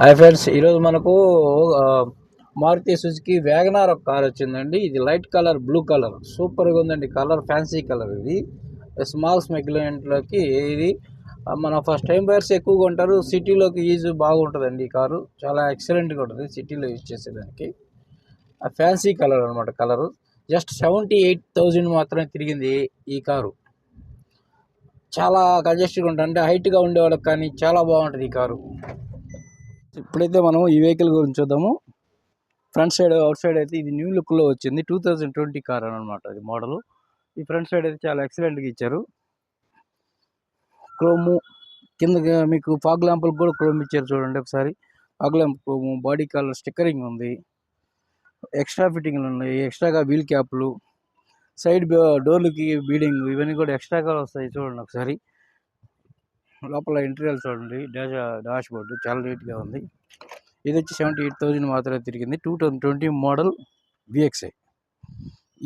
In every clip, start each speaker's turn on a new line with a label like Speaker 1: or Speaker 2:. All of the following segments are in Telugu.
Speaker 1: హాయ్ ఫ్రెండ్స్, ఈరోజు మనకు మారుతి సుజుకి వ్యాగనార్ ఒక కార్ వచ్చిందండి. ఇది లైట్ కలర్, బ్లూ కలర్, సూపర్గా ఉందండి. Colour fancy colour. ఇది స్మాల్ సెగ్మెంట్లోకి ఇది మన ఫస్ట్ టైం బయర్స్ ఎక్కువగా ఉంటారు. సిటీలోకి యూజ్ బాగుంటుందండి. ఈ కారు చాలా ఎక్సలెంట్గా ఉంటుంది సిటీలో యూజ్ చేసేదానికి. ఫ్యాన్సీ కలర్ అనమాట. కలరు జస్ట్ 78,000 మాత్రమే తిరిగింది ఈ కారు. చాలా కంజెస్టెడ్గా ఉంటుంది, అంటే హైట్గా ఉండేవాళ్ళకి కానీ చాలా బాగుంటుంది ఈ కారు. ఇప్పుడైతే మనం ఈ వెహికల్ గురించి చూద్దాము. ఫ్రంట్ సైడ్, అవుట్ సైడ్ అయితే ఇది న్యూ లుక్లో వచ్చింది. 2020 కార్ అనమాట ఇది మోడల్. ఈ ఫ్రంట్ సైడ్ అయితే చాలా ఎక్సలెంట్గా ఇచ్చారు. క్రోము కింద మీకు ఫాగ్ ల్యాంపులకు కూడా క్రోమ్ ఇచ్చారు. చూడండి ఒకసారి. Fog lamp Chrome, body colour stickering ఉంది, ఎక్స్ట్రా ఫిట్టింగ్లు ఉన్నాయి, ఎక్స్ట్రాగా వీల్ క్యాప్లు, సైడ్ డోర్లకి బీడింగ్, ఇవన్నీ కూడా ఎక్స్ట్రాగా వస్తాయి. చూడండి ఒకసారి. లోపల ఇంటీరియర్ చూడండి. డాష్ బోర్డు చాలా నీట్గా ఉంది. ఇది వచ్చి 78,000 మాత్రమే తిరిగింది. 2020 మోడల్ VXI.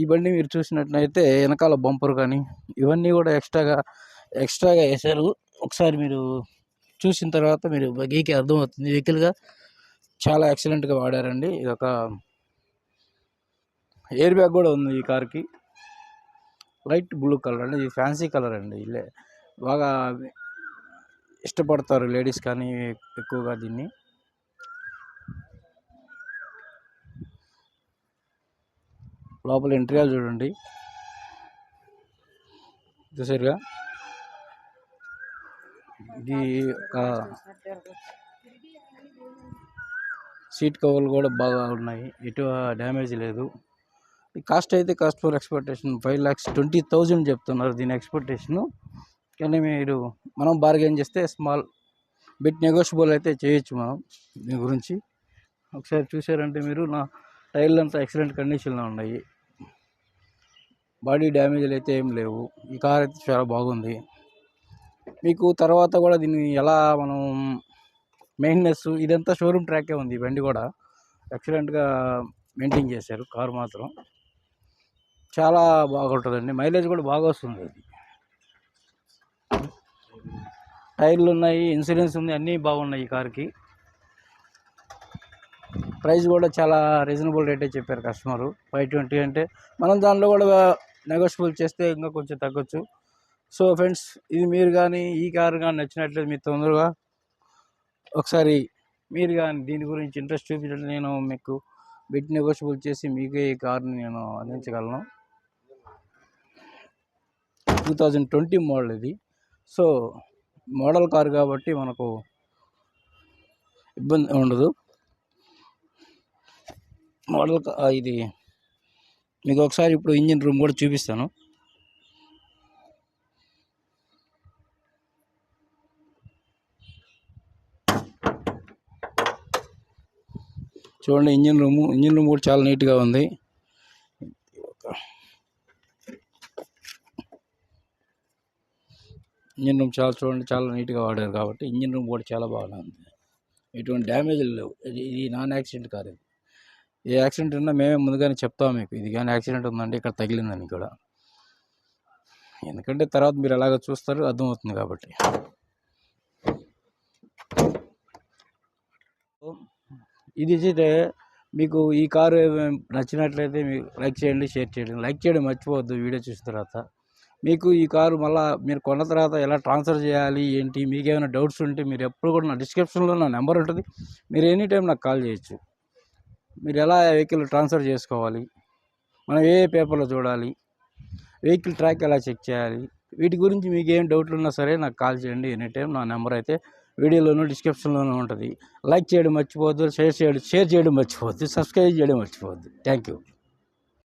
Speaker 1: ఈ బండి మీరు చూసినట్లయితే వెనకాల బంపర్ కానీ ఇవన్నీ కూడా ఎక్స్ట్రాగా వేశారు. ఒకసారి మీరు చూసిన తర్వాత మీరు బగీకి అర్థమవుతుంది. వెహికల్గా చాలా ఎక్సలెంట్గా వాడారండి. ఇది ఒక ఎయిర్ బ్యాగ్ కూడా ఉంది ఈ కార్కి. లైట్ బ్లూ కలర్ అండి. ఇది ఫ్యాన్సీ కలర్ అండి. బాగా ఇష్టపడతారు లేడీస్ కానీ ఎక్కువగా దీన్ని. లోపల ఇంటీరియర్ చూడండి. చూసారుగా. ఇది ఒక సీట్ కవర్లు కూడా బాగా ఉన్నాయి, ఎటు డ్యామేజ్ లేదు. ఈ కాస్ట్ అయితే కాస్ట్ ఫర్ ఎక్స్పెక్టేషన్ 5,20,000 చెప్తున్నారు దీని ఎక్స్పెక్టేషను. కానీ మనం బార్గెన్ చేస్తే స్మాల్ బిట్ నెగోషియబుల్ అయితే చేయొచ్చు మనం దీని గురించి. ఒకసారి చూసారంటే మీరు, నా టైర్లు అంతా ఎక్సలెంట్ కండిషన్లో ఉన్నాయి. బాడీ డ్యామేజ్లు అయితే ఏం లేవు. ఈ కార్ అయితే చాలా బాగుంది. మీకు తర్వాత కూడా దీన్ని ఎలా మనం మెయింటెనెన్స్, ఇదంతా షోరూమ్ ట్రాకే ఉంది. ఈ బండి కూడా ఎక్సలెంట్గా మెయింటైన్ చేశారు. కారు మాత్రం చాలా బాగుంటుందండి. మైలేజ్ కూడా బాగా వస్తుంది. అది టైర్లు ఉన్నాయి, ఇన్సూరెన్స్ ఉంది, అన్నీ బాగున్నాయి ఈ కార్కి. ప్రైస్ కూడా చాలా రీజనబుల్ రేటే చెప్పారు కస్టమరు. 520 అంటే మనం దానిలో కూడా నెగోషియబుల్ చేస్తే ఇంకా కొంచెం తగ్గొచ్చు. సో ఫ్రెండ్స్, ఇది మీరు కానీ ఈ కారు కానీ నచ్చినట్లయితే మీరు తొందరగా ఒకసారి మీరు కానీ దీని గురించి ఇంట్రెస్ట్ చూపించండి. నేను మీకు బిట్ నెగోషియబుల్ చేసి మీకే ఈ కార్ని నేను అందించగలను. 2020 మోడల్ ఇది. సో మోడల్ కారు కాబట్టి మనకు ఇబ్బంది ఉండదు. మోడల్ ఇది మీకు ఒకసారి ఇప్పుడు ఇంజిన్ రూమ్ కూడా చూపిస్తాను. చూడండి ఇంజిన్ రూమ్ కూడా చాలా నీట్గా ఉంది. ఇంజిన్ రూమ్ చాలా నీట్గా వాడారు కాబట్టి ఇంజిన్ రూమ్ కూడా చాలా బాగుంది. ఎటువంటి డ్యామేజ్లు లేవు. ఇది నాన్ యాక్సిడెంట్ కార్. ఇది ఏ యాక్సిడెంట్ ఉన్నా మేమే ముందుగానే చెప్తాం మీకు. ఇది కానీ యాక్సిడెంట్ ఉందంటే ఇక్కడ తగిలిందని కూడా. ఎందుకంటే తర్వాత మీరు ఎలాగ చూస్తారు అర్థమవుతుంది కాబట్టి. ఇది మీకు ఈ కారు నచ్చినట్లయితే మీకు లైక్ చేయండి, షేర్ చేయండి. లైక్ చేయడం మర్చిపోవద్దు వీడియో చూసిన తర్వాత. మీకు ఈ కారు మళ్ళీ మీరు కొన్న తర్వాత ఎలా ట్రాన్స్ఫర్ చేయాలి ఏంటి, మీకు ఏమైనా డౌట్స్ ఉంటే మీరు ఎప్పుడు కూడా నా డిస్క్రిప్షన్లో నా నెంబర్ ఉంటుంది. మీరు ఎనీ టైం నాకు కాల్ చేయొచ్చు. మీరు ఎలా వెహికల్ ట్రాన్స్ఫర్ చేసుకోవాలి, మనం ఏ పేపర్లో చూడాలి, వెహికల్ ట్రాక్ ఎలా చెక్ చేయాలి, వీటి గురించి మీకు ఏం డౌట్లు ఉన్నా సరే నాకు కాల్ చేయండి ఎనీ టైం. నా నెంబర్ అయితే వీడియోలోనూ డిస్క్రిప్షన్లోనూ ఉంటుంది. లైక్ చేయడం మర్చిపోవద్దు, షేర్ చేయడం మర్చిపోవద్దు, సబ్స్క్రైబ్ చేయడం మర్చిపోవద్దు. Thank you.